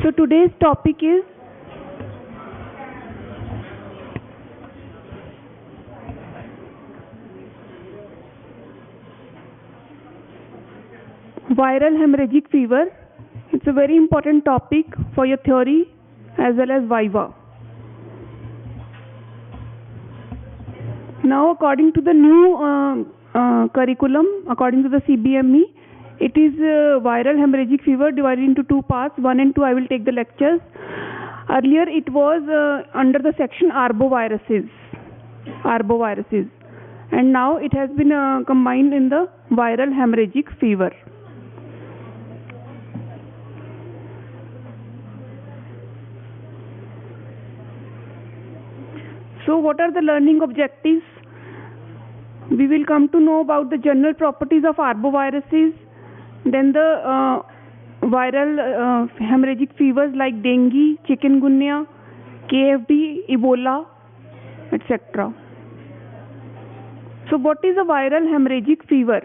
So today's topic is viral hemorrhagic fever. It's a very important topic for your theory as well as viva. Now, according to the new curriculum, according to the CBME, it is viral hemorrhagic fever divided into two parts. 1 and 2 I will take the lectures. Earlier it was under the section arboviruses, and now it has been combined in the viral hemorrhagic fever. So what are the learning objectives? We will come to know about the general properties of arboviruses, then the viral hemorrhagic fevers like dengue, chikungunya, KFD, Ebola, etc. So what is a viral hemorrhagic fever?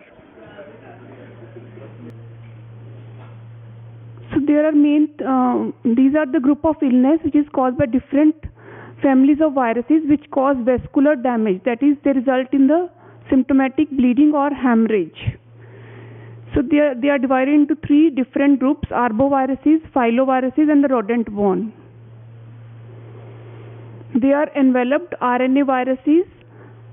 So there are these are the group of illness which is caused by different families of viruses which cause vascular damage, that is they result in the symptomatic bleeding or hemorrhage. So they are divided into three different groups: arboviruses, filoviruses and the rodent-borne. They are enveloped RNA viruses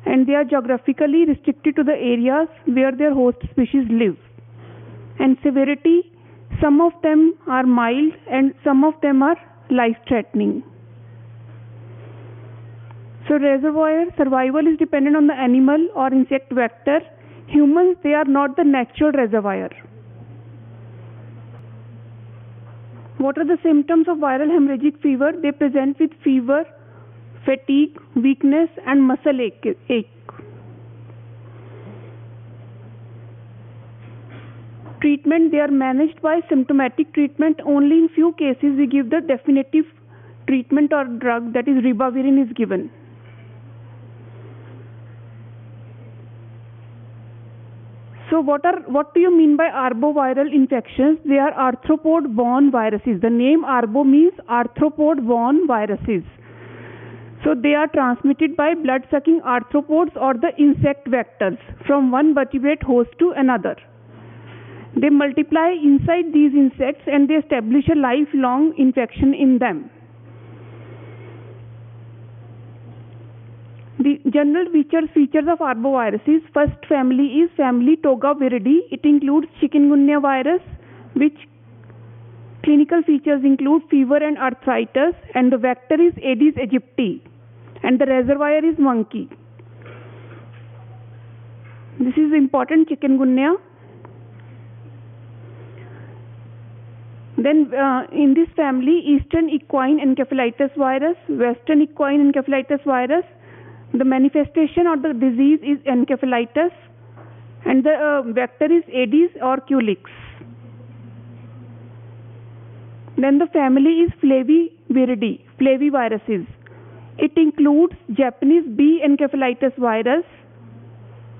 and they are geographically restricted to the areas where their host species live. And severity, some of them are mild and some of them are life-threatening. So reservoir survival is dependent on the animal or insect vector. Humans, they are not the natural reservoir. What are the symptoms of viral hemorrhagic fever? They present with fever, fatigue, weakness and muscle ache. Treatment, they are managed by symptomatic treatment. Only in few cases we give the definitive treatment or drug, that is ribavirin is given. So what do you mean by arboviral infections? They are arthropod-borne viruses. The name arbo means arthropod-borne viruses. So they are transmitted by blood-sucking arthropods or the insect vectors from one vertebrate host to another. They multiply inside these insects and they establish a lifelong infection in them. The general features of arboviruses. First family is family Togaviridae. It includes chikungunya virus, which clinical features include fever and arthritis, and the vector is Aedes aegypti, and the reservoir is monkey. This is important, chikungunya. Then in this family, Eastern equine encephalitis virus, Western equine encephalitis virus. The manifestation of the disease is encephalitis and the vector is Aedes or Culex. Then the family is Flaviviridae, flaviviruses. It includes Japanese bee encephalitis virus.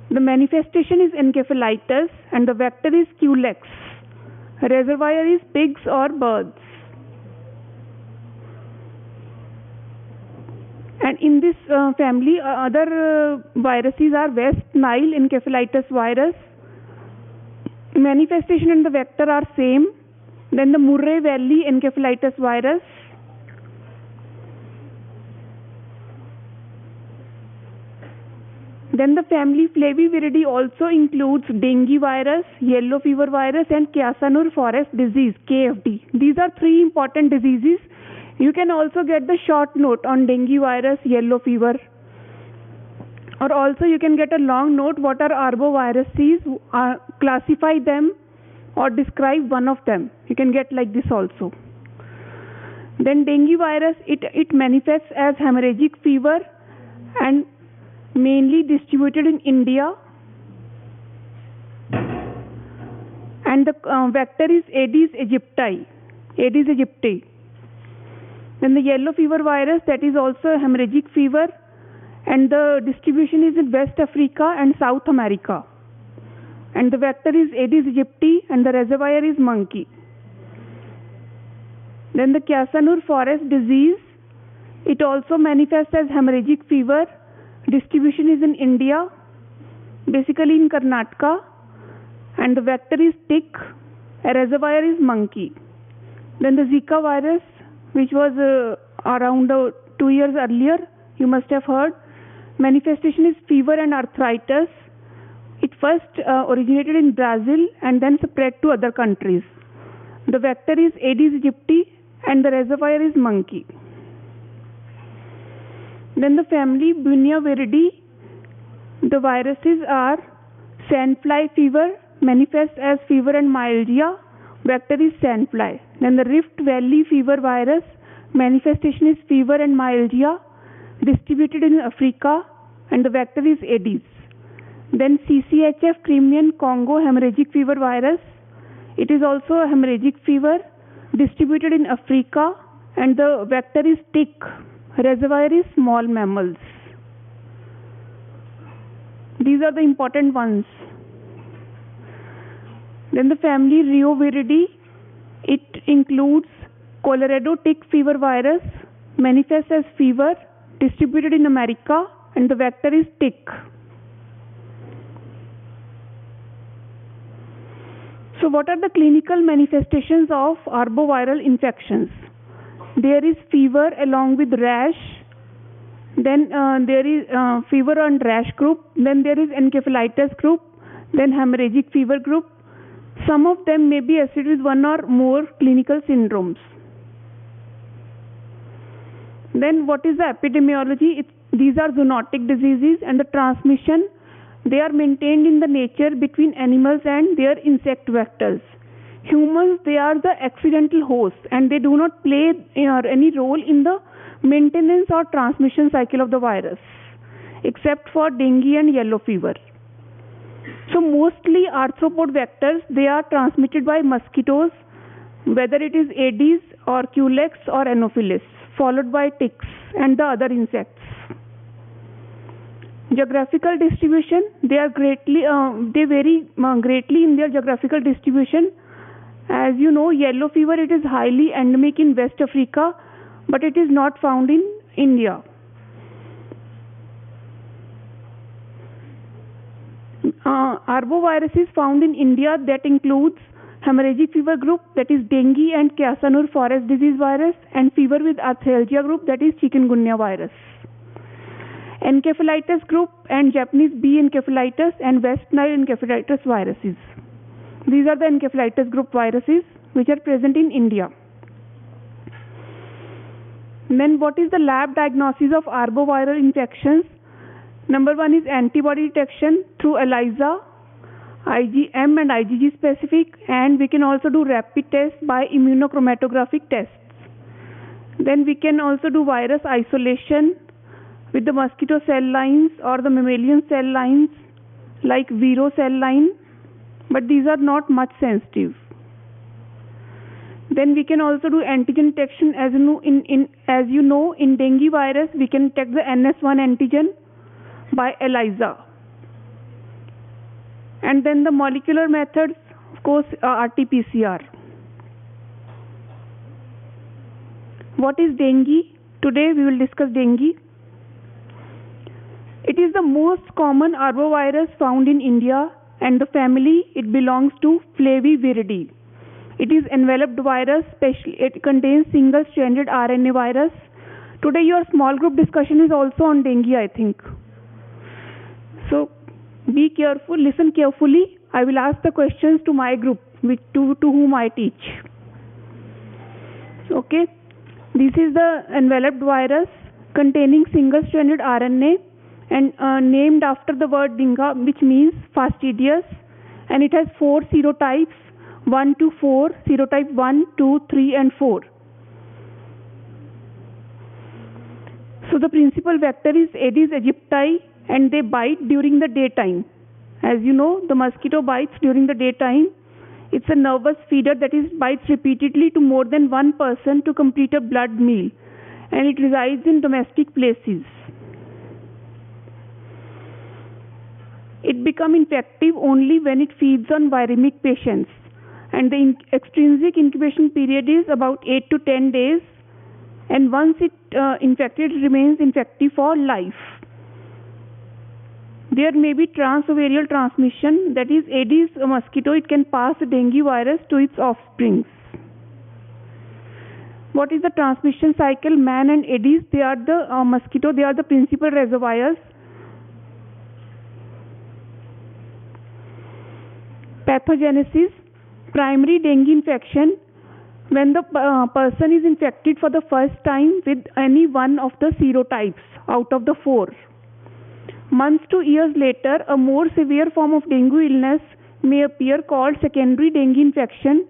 The manifestation is encephalitis and the vector is Culex. Reservoir is pigs or birds. And in this family, other viruses are West Nile encephalitis virus. Manifestation and the vector are same. Then the Murray Valley encephalitis virus. Then the family Flaviviridae also includes dengue virus, yellow fever virus and Kyasanur forest disease, KFD. These are three important diseases. You can also get the short note on dengue virus, yellow fever, or also you can get a long note what are arboviruses, classify them or describe one of them. You can get like this also. Then dengue virus, it manifests as hemorrhagic fever and mainly distributed in India, and the vector is Aedes aegypti. Then the yellow fever virus, that is also a hemorrhagic fever, and the distribution is in West Africa and South America. And the vector is Aedes aegypti and the reservoir is monkey. Then the Kyasanur forest disease, it also manifests as hemorrhagic fever. Distribution is in India, basically in Karnataka, and the vector is tick, a reservoir is monkey. Then the Zika virus, which was around 2 years earlier, you must have heard. Manifestation is fever and arthritis. It first originated in Brazil and then spread to other countries. The vector is Aedes aegypti and the reservoir is monkey. Then the family Bunia viridae, the viruses are sandfly fever, manifests as fever and myalgia, vector is sandfly. Then the Rift Valley fever virus, manifestation is fever and myalgia, distributed in Africa, and the vector is Aedes. Then CCHF Crimean Congo hemorrhagic fever virus, it is also a hemorrhagic fever, distributed in Africa, and the vector is tick, reservoir is small mammals. These are the important ones. Then the family Reoviridae, it includes Colorado tick fever virus, manifests as fever, distributed in America, and the vector is tick. So what are the clinical manifestations of arboviral infections? There is fever along with rash, then there is fever and rash group, then there is encephalitis group, then hemorrhagic fever group. Some of them may be associated with one or more clinical syndromes. Then what is the epidemiology? These are zoonotic diseases, and the transmission, they are maintained in the nature between animals and their insect vectors. Humans, they are the accidental hosts and they do not play any role in the maintenance or transmission cycle of the virus, except for dengue and yellow fever. So mostly arthropod vectors, they are transmitted by mosquitoes, whether it is Aedes or Culex or Anopheles, followed by ticks and the other insects. Geographical distribution, they vary greatly in their geographical distribution. As you know, yellow fever, it is highly endemic in West Africa, but it is not found in India. Arbovirus is found in India, that includes hemorrhagic fever group, that is dengue and Kyasanur forest disease virus, and fever with arthralgia group, that is chikungunya virus. Encephalitis group and Japanese B encephalitis and West Nile encephalitis viruses. These are the encephalitis group viruses which are present in India. Then what is the lab diagnosis of arboviral infections? Number one is antibody detection through ELISA, IgM and IgG specific, and we can also do rapid tests by immunochromatographic tests. Then we can also do virus isolation with the mosquito cell lines or the mammalian cell lines like Vero cell line, but these are not much sensitive. Then we can also do antigen detection. As you know, in dengue virus we can detect the NS1 antigen by ELISA. And then the molecular methods, of course, RT-PCR. What is dengue? Today we will discuss dengue. It is the most common arbovirus found in India, and the family, it belongs to Flaviviridae. It is enveloped virus, it contains single-stranded RNA virus. Today your small group discussion is also on dengue, I think. So be careful, listen carefully. I will ask the questions to my group, to whom I teach. Okay, this is the enveloped virus containing single-stranded RNA and named after the word dinga, which means fastidious, and it has 4 serotypes, 1 to 4, serotype 1, 2, 3 and 4. So the principal vector is Aedes aegypti, and they bite during the daytime. As you know, the mosquito bites during the daytime. It's a nervous feeder that bites repeatedly to more than one person to complete a blood meal, and it resides in domestic places. It becomes infective only when it feeds on viremic patients. and the extrinsic incubation period is about 8 to 10 days, and once it infected, it remains infective for life. There may be transovarial transmission, that is, Aedes mosquito, it can pass the dengue virus to its offsprings. What is the transmission cycle? Man and Aedes, they are the mosquito, they are the principal reservoirs. Pathogenesis, primary dengue infection, when the person is infected for the first time with any one of the serotypes out of the 4. Months to years later, a more severe form of dengue illness may appear called secondary dengue infection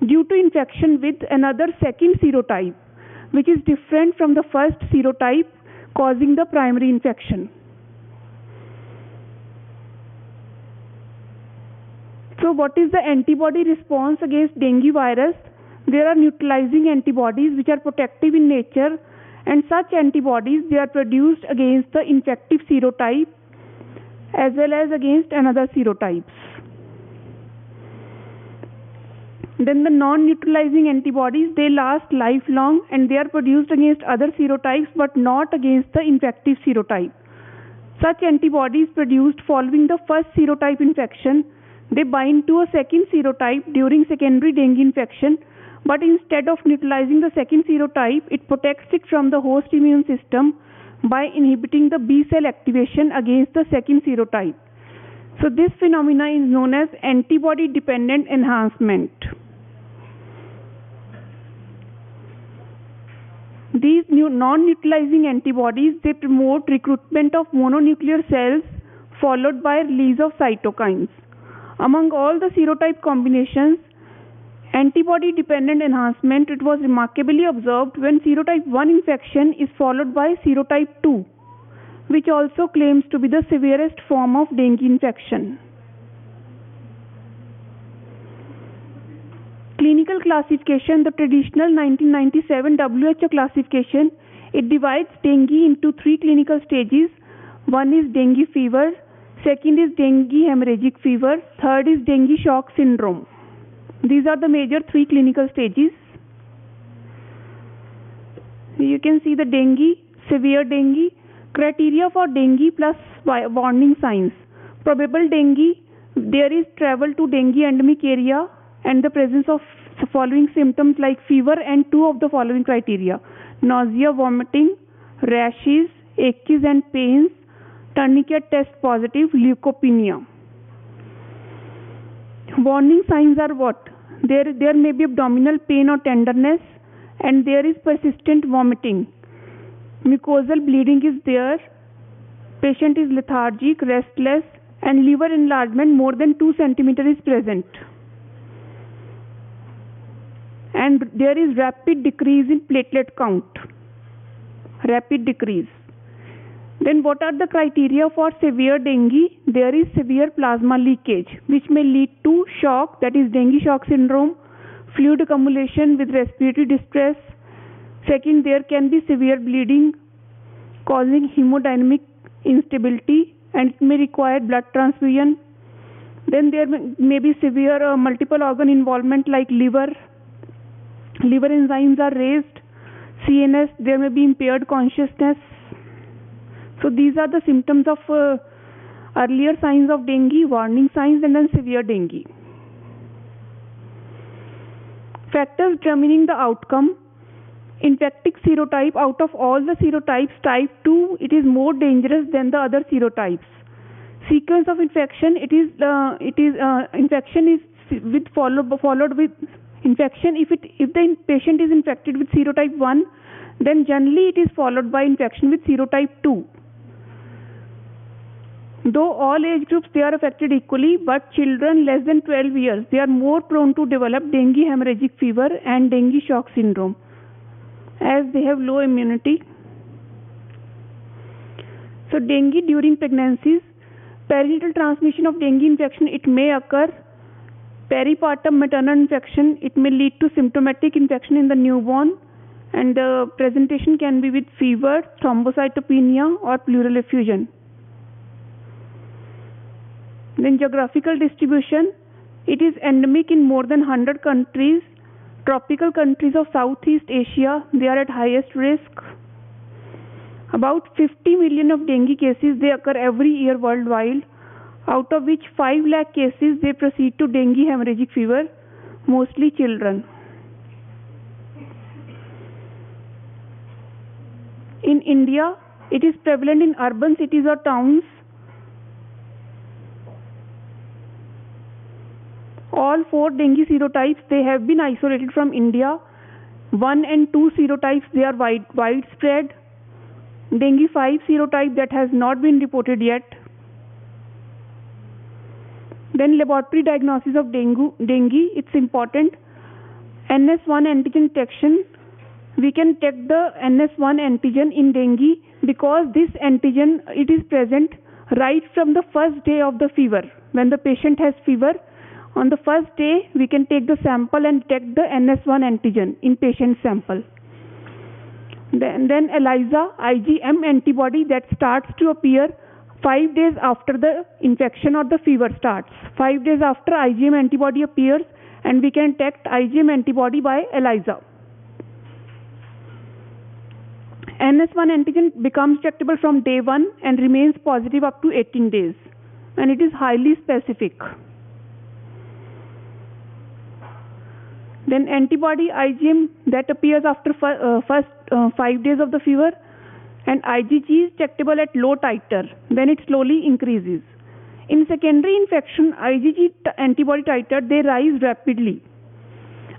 due to infection with another second serotype, which is different from the first serotype causing the primary infection. So what is the antibody response against dengue virus? There are neutralizing antibodies which are protective in nature, and such antibodies, they are produced against the infective serotype as well as against another serotypes. Then the non-neutralizing antibodies, they last lifelong and they are produced against other serotypes but not against the infective serotype. Such antibodies produced following the first serotype infection, they bind to a second serotype during secondary dengue infection, but instead of neutralizing the second serotype, it protects it from the host immune system by inhibiting the B cell activation against the second serotype. So this phenomena is known as antibody dependent enhancement. These new non-neutralizing antibodies, they promote recruitment of mononuclear cells followed by release of cytokines. Among all the serotype combinations, antibody dependent enhancement, it was remarkably observed when serotype 1 infection is followed by serotype 2, which also claims to be the severest form of dengue infection. Clinical classification, the traditional 1997 WHO classification, it divides dengue into 3 clinical stages. One is dengue fever, second is dengue hemorrhagic fever, third is dengue shock syndrome. These are the major 3 clinical stages. You can see the dengue, severe dengue, criteria for dengue plus warning signs. Probable dengue, there is travel to dengue endemic area and the presence of following symptoms like fever and 2 of the following criteria: nausea, vomiting, rashes, aches and pains, tourniquet test positive, leukopenia. Warning signs are what? There may be abdominal pain or tenderness, and there is persistent vomiting. Mucosal bleeding is there. Patient is lethargic, restless, and liver enlargement more than 2 cm is present. And there is rapid decrease in platelet count. Rapid decrease. Then what are the criteria for severe dengue? There is severe plasma leakage, which may lead to shock, that is dengue shock syndrome, fluid accumulation with respiratory distress. Second, there can be severe bleeding causing hemodynamic instability and it may require blood transfusion. Then there may be severe multiple organ involvement like liver enzymes are raised, CNS, there may be impaired consciousness. So these are the symptoms of earlier signs of dengue, warning signs, and then severe dengue. Factors determining the outcome. Infectic serotype, out of all the serotypes, type 2, it is more dangerous than the other serotypes. Sequence of infection, infection is with followed with infection. If the patient is infected with serotype 1, then generally it is followed by infection with serotype 2. Though all age groups, they are affected equally, but children less than 12 years, they are more prone to develop dengue hemorrhagic fever and dengue shock syndrome as they have low immunity. So dengue during pregnancies, perinatal transmission of dengue infection, it may occur. Peripartum maternal infection, it may lead to symptomatic infection in the newborn, and the presentation can be with fever, thrombocytopenia or pleural effusion. Then geographical distribution, It is endemic in more than 100 countries. Tropical countries of Southeast Asia, they are at highest risk. About 50 million of dengue cases they occur every year worldwide, out of which 5 lakh cases they proceed to dengue hemorrhagic fever, mostly children. In India, it is prevalent in urban cities or towns. All 4 dengue serotypes they have been isolated from India. 1 and 2 serotypes they are widespread. Dengue 5 serotype that has not been reported yet. Then laboratory diagnosis of dengue, it's important. NS1 antigen detection. We can detect the NS1 antigen in dengue because this antigen it is present right from the first day of the fever. When the patient has fever, on the first day we can take the sample and detect the NS1 antigen in patient sample. Then ELISA IgM antibody that starts to appear 5 days after the infection or the fever starts. 5 days after IgM antibody appears, and we can detect IgM antibody by ELISA. NS1 antigen becomes detectable from day 1 and remains positive up to 18 days, and it is highly specific. Then antibody IgM that appears after first 5 days of the fever, and IgG is detectable at low titer, then it slowly increases. In secondary infection, IgG antibody titer they rise rapidly.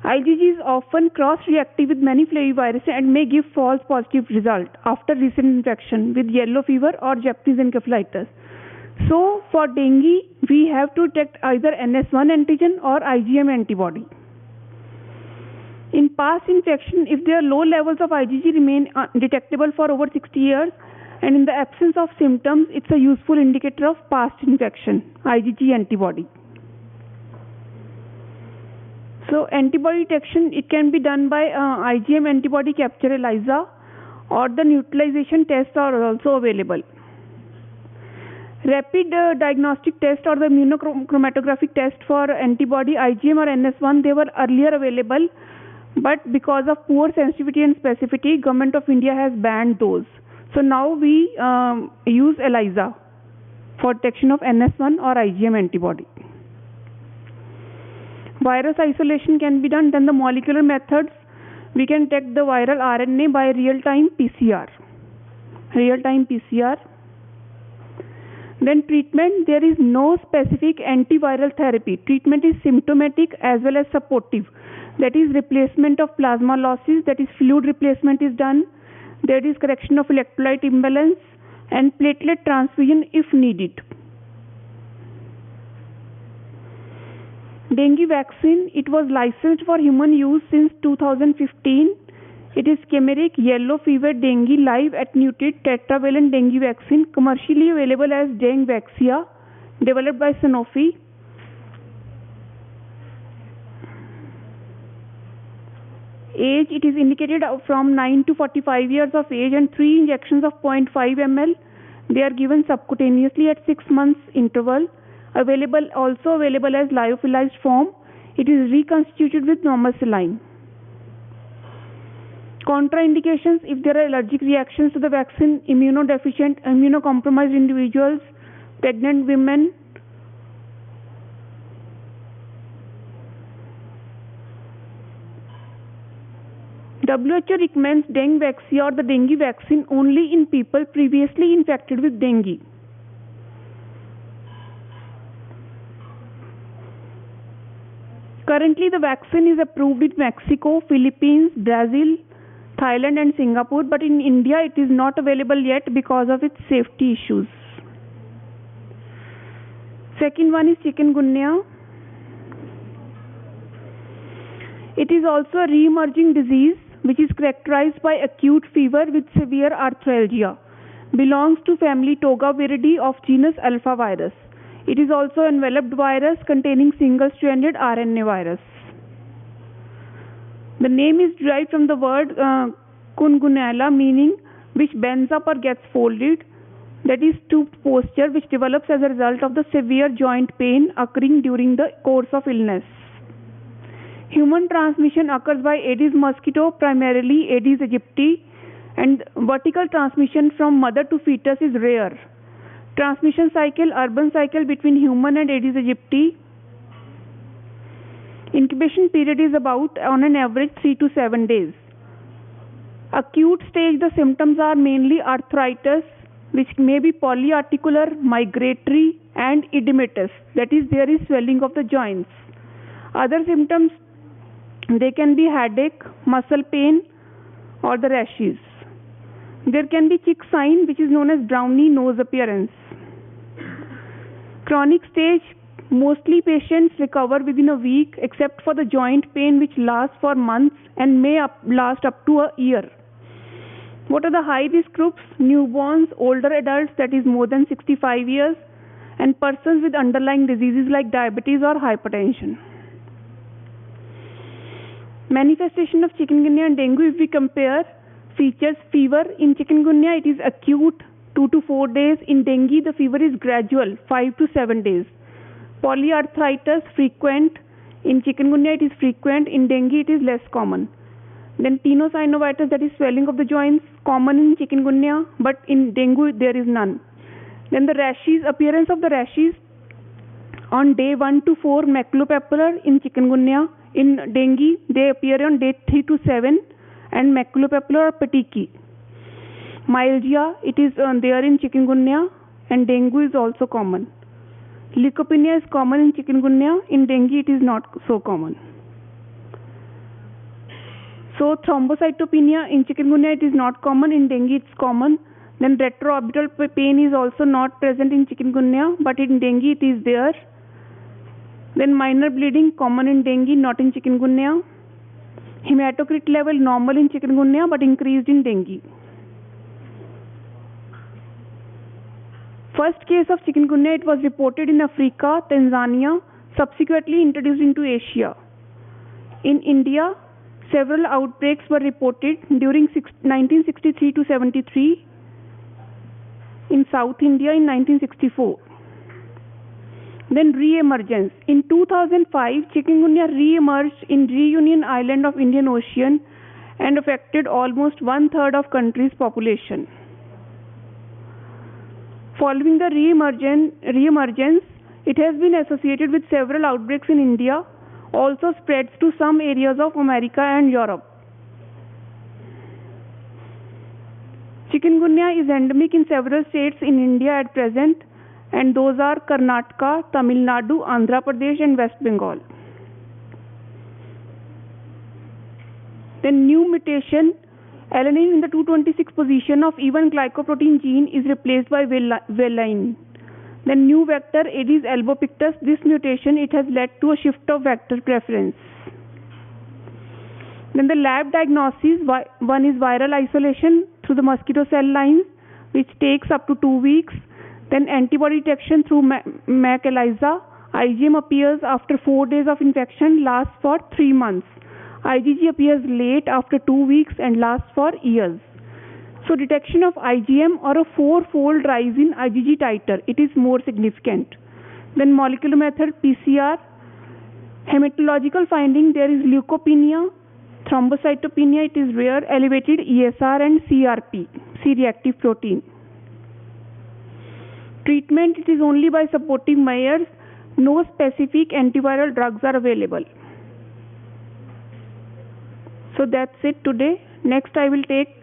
IgG is often cross-reactive with many flaviviruses and may give false positive result after recent infection with yellow fever or Japanese encephalitis. So for dengue, we have to detect either NS1 antigen or IgM antibody. In past infection, if there are low levels of IgG remain detectable for over 60 years, and in the absence of symptoms, it's a useful indicator of past infection, IgG antibody. So antibody detection, it can be done by IgM antibody capture ELISA, or the neutralization tests are also available. Rapid diagnostic test or the immunochromatographic test for antibody IgM or NS1, they were earlier available, but because of poor sensitivity and specificity, Government of India has banned those. So now we use ELISA for detection of NS1 or IgM antibody. Virus isolation can be done. Then the molecular methods, we can detect the viral RNA by real-time PCR. Then treatment, there is no specific antiviral therapy. Treatment is symptomatic as well as supportive. That is replacement of plasma losses, that is fluid replacement is done. There is correction of electrolyte imbalance and platelet transfusion if needed. Dengue vaccine, it was licensed for human use since 2015. It is chimeric yellow fever dengue live attenuated tetravalent dengue vaccine, commercially available as Dengvaxia, developed by Sanofi. Age, it is indicated from 9 to 45 years of age, and 3 injections of 0.5 ml. They are given subcutaneously at 6 months interval. Also available as lyophilized form. It is reconstituted with normal saline. Contraindications, if there are allergic reactions to the vaccine, immunodeficient, immunocompromised individuals, pregnant women. WHO recommends Dengvaxia or the dengue vaccine only in people previously infected with dengue. Currently, the vaccine is approved in Mexico, Philippines, Brazil, Thailand and Singapore, but in India it is not available yet because of its safety issues. Second one is chikungunya. It is also a re-emerging disease which is characterized by acute fever with severe arthralgia. Belongs to family Togaviridae of genus Alphavirus. It is also an enveloped virus containing single-stranded RNA virus. The name is derived from the word kungunella, meaning which bends up or gets folded. that is stooped posture, which develops as a result of the severe joint pain occurring during the course of illness. Human transmission occurs by Aedes mosquito, primarily Aedes aegypti, and vertical transmission from mother to fetus is rare. Transmission cycle, urban cycle between human and Aedes aegypti. Incubation period is about, on an average, 3 to 7 days. Acute stage, the symptoms are mainly arthritis, which may be polyarticular, migratory, and edematous. That is, there is swelling of the joints. Other symptoms, they can be headache, muscle pain, or the rashes. There can be chick sign, which is known as browny nose appearance. Chronic stage, mostly patients recover within a week, except for the joint pain, which lasts for months and may last up to a year. What are the high risk groups? Newborns, older adults, that is more than 65 years, and persons with underlying diseases like diabetes or hypertension. Manifestation of chikungunya and dengue, if we compare, features fever. In chikungunya, it is acute, 2 to 4 days. In dengue, the fever is gradual, 5 to 7 days. Polyarthritis, frequent. In chikungunya, it is frequent. In dengue, it is less common. Then tenosynovitis, that is swelling of the joints, common in chikungunya, but in dengue, there is none. Then the rashes, appearance of the rashes on day 1 to 4, maculopapular in chikungunya. In dengue, they appear on day 3 to 7, and maculopapular or petechiae. Myalgia, it is there in chikungunya, and dengue is also common. Leukopenia is common in chikungunya. In dengue, it is not so common. So thrombocytopenia in chikungunya, it is not common. In dengue, it's common. Then retroorbital pain is also not present in chikungunya, but in dengue, it is there. Then minor bleeding, common in dengue, not in chikungunya. Hematocrit level normal in chikungunya, but increased in dengue. First case of chikungunya, it was reported in Africa, Tanzania, subsequently introduced into Asia. In India, several outbreaks were reported during 1963 to 73. In South India in 1964. Then re-emergence. In 2005, chikungunya re-emerged in Reunion Island of Indian Ocean and affected almost 1/3 of country's population. Following the re-emergence, it has been associated with several outbreaks in India, also spreads to some areas of America and Europe. Chikungunya is endemic in several states in India at present, and those are Karnataka, Tamil Nadu, Andhra Pradesh, and West Bengal. Then new mutation, alanine in the 226 position of even glycoprotein gene is replaced by valine. Then new vector, Aedes albopictus, this mutation, it has led to a shift of vector preference. Then the lab diagnosis, one is viral isolation through the mosquito cell lines, which takes up to 2 weeks. Then antibody detection through MAC ELISA. IgM appears after 4 days of infection, lasts for 3 months. IgG appears late after 2 weeks and lasts for years. So detection of IgM or a 4-fold rise in IgG titer, it is more significant. Then molecular method PCR. Hematological finding, there is leukopenia, thrombocytopenia, it is rare, elevated ESR and CRP, C-reactive protein. Treatment, it is only by supportive measures. No specific antiviral drugs are available. So that's it today. Next I will take